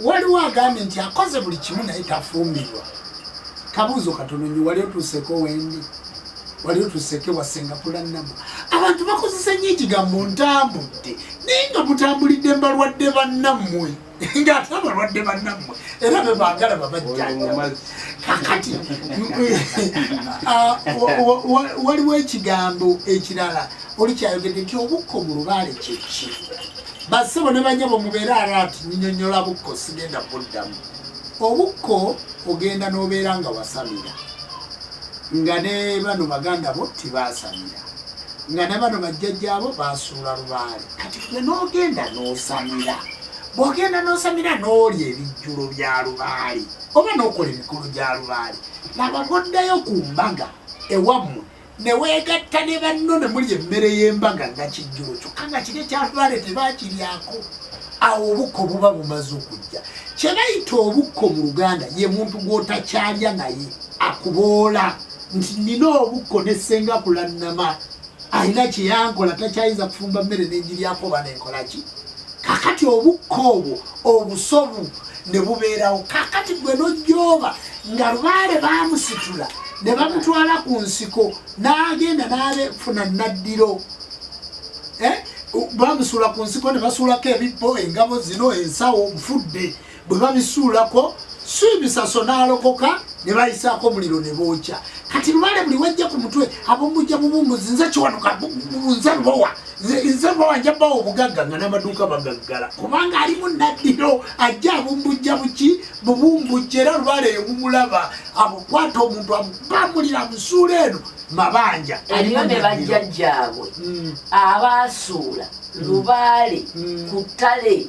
waliwo agambye nti akoze buli kimu naye tafumbirwa. Kabuuzo katono nyo wali otuuseko wendi wali otuuseko wa Ssenkulu Namma. Abantu bakozesa nnyo ekigambo ntambudde naye nga mutambulidde mbalwadde bannammwe ng'ate abalwadde bannammwe era be baagala babajjanja. Kakati waliwo ekigambo ekirala oli kyayogedde nti obukko mu lubaale kyeki. Bassebo ne banyabo mubeera alati nnyonnyola bukko sigenda kuddamu. Obukko ogenda n'obeera nga wasamira nga ne bano baganda bo tibaasamira nga ne bano bajjajja abo baasuula lubaale. Kati gwe n'ogenda n'osamira, bw'ogenda n'osamira n'olya ebijjulo bya lubaale oba n'okola emikolo gya lubaale, laba bw'oddayo ku mbaga ewammwe ne weegatta ne banno ne mulya emmere y'embaga nga kijjulo kyokka nga kiri ekya lubaale tebaakiryako. Awo obukko buba bumaze okujja. Kye bayita obukko mu Luganda ye muntu gw'otakyalya naye akuboola nti nina obukko ne Ssenkulu Namma alina kye yankola takyayinza kufumba mmere n'engiryako oba n'enkola ki. Kakati obukko obwo obusobu ne bubeerawo. Kakati gwe n'ojjooba nga lubaale baamusitula ne bamutwala ku nsiko n'agenda n'abefuna naddiro. Bamusuula ku nsiko ne basuulako ebibbo, engabo zino, ensawo, nfudde. Bwe babisuulako Suubisaso n'alokoka ne bayisaako muliro ne bookya. Kati lubaale buli wajja ku mutwe ab'omujja bubumbuzi nze kiwanuka nze Lubowa nze Lubowa njabbawo obugagga nga n'amaduuka bagaggala kubanga alimu naddiro ajja abumbujja buki bubumbujja era lubaale eyo mumulaba abukwata omuntu amubambulira amusuula eno mabanja. Eriyo ne bajjajjaabwe abaasuula lubaale ku ttale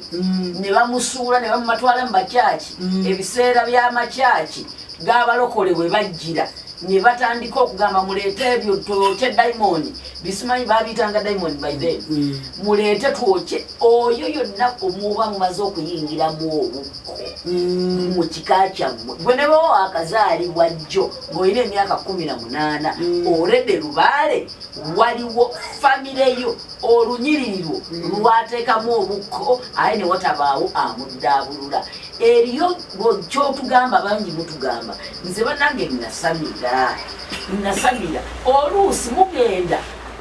ne bamusuula ne bamumatwala mu bakyaki ebiseera by'amakyaki g'abalokole bwe bajjira ne batandika okugamba muleete ebyo twokye diamond bisimanyi baabiyitanga diamond by then muleete twokye oyo yonna omuba mumaze okuyingiramu obukko mu kika kyammwe gwe ne bawa akazaalibwa jjo ng'olina emyaka 18 olede lubaale waliwo famireyo olunyiririrwo lwateekamu obukko aye ne watabaawo amuddaabulula. Eriyo kyotugamba bangi mutugamba nze banange nasamira oluusi mugenda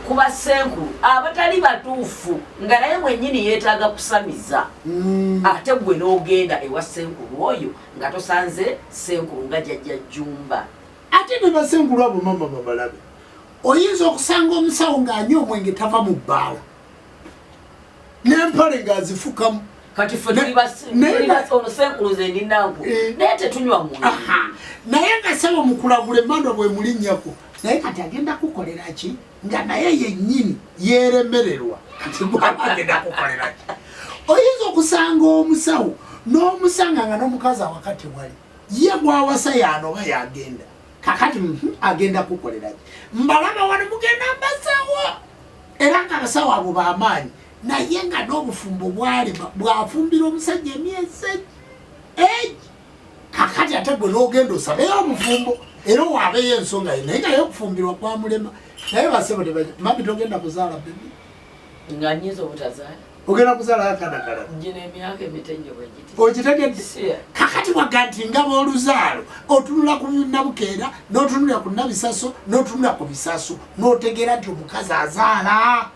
kuba Ssenkulu abatali batuufu nga naye mwennyini yeetaaga kusamiza ate gwe n'ogenda ewa Ssenkulu oyo nga tosanze Ssenkulu nga Jjajja Jjumba. Ate ne Bassenkulu abo mama babalabe oyinza okusanga omusawo ng'anywa omwenge tava mu bbaala n'empale ng'azifukamu. Kati ffe tuli ono Ssenkulu ze ndinangu naye tetunywa mwenge. Naye nga ssebo mukulagula emmandwa bwe mulinnyako naye kati agenda kukolera ki nga naye yennyini yeeremererwa kati agenda kukolera ki. Oyinza okusanga omusawo n'omusanga nga n'omukazi awakati wali ye gwawasa yaanoba yagenda kakati agenda kukolera ki. Mbalaba wano mugenda mbasawo era nga abasawo abo b'amaanyi naye nga n'obufumbo bwafumbira omusajja emyezi kakati ate gwe n'ogenda osabeyo omufumbo era waabeyo ensonga ye naye nga y'okufumbirwa kwa mulema. Naye basebo mami togenda kuzaala bebi nga nnyiza obutazaala ogenda kuzaala akanagala njina emyaka emitenyo bwegiti okitegedde. Kakati waga nti nga b'oluzaalo otunula ku Nabukeera n'otunulira ku Nabisaso n'otunulira ku Bisaso n'otegeera nti omukazi azaala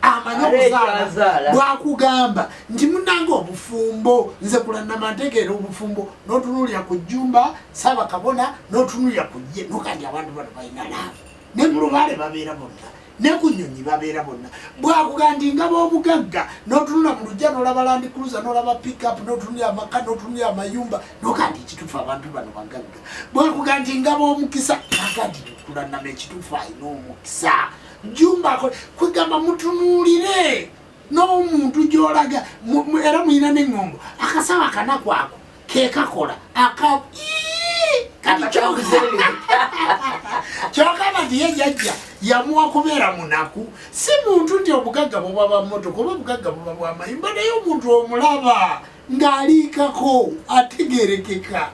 amanyi okuzaala bwakugamba nti munange obufumbo nze Namma ntegeera obufumbo n'otunulira ku Jjumba Ssaabakabona n'otunulira ku ye nokandi abantu bano balina laavu ne mu lubaale babeera bonna ne ku nnyonyi babeera bonna. Bwakugamba nti nga b'obugagga n'otunula mu lujja n'olaba Land Cruiser n'olaba pickup n'otunulira amaka n'otunulira amayumba nokandi ekituufu abantu bano bagagga. Bwakugamba nti nga b'omukisa nakandi Namma ekituufu alina omukisa. Jjumba kwegamba mutunuulire n'omuntu gy'olaga era muyina n'eŋŋombo akasawo akanaku ako keekakola kyokaba nti ye Jjajja yamuwa kubeera munaku si muntu nti obugagga buba bwa mmotoka oba obugagga buba bwa mayumba naye omuntu omulaba ng'aliikako ategeerekeka.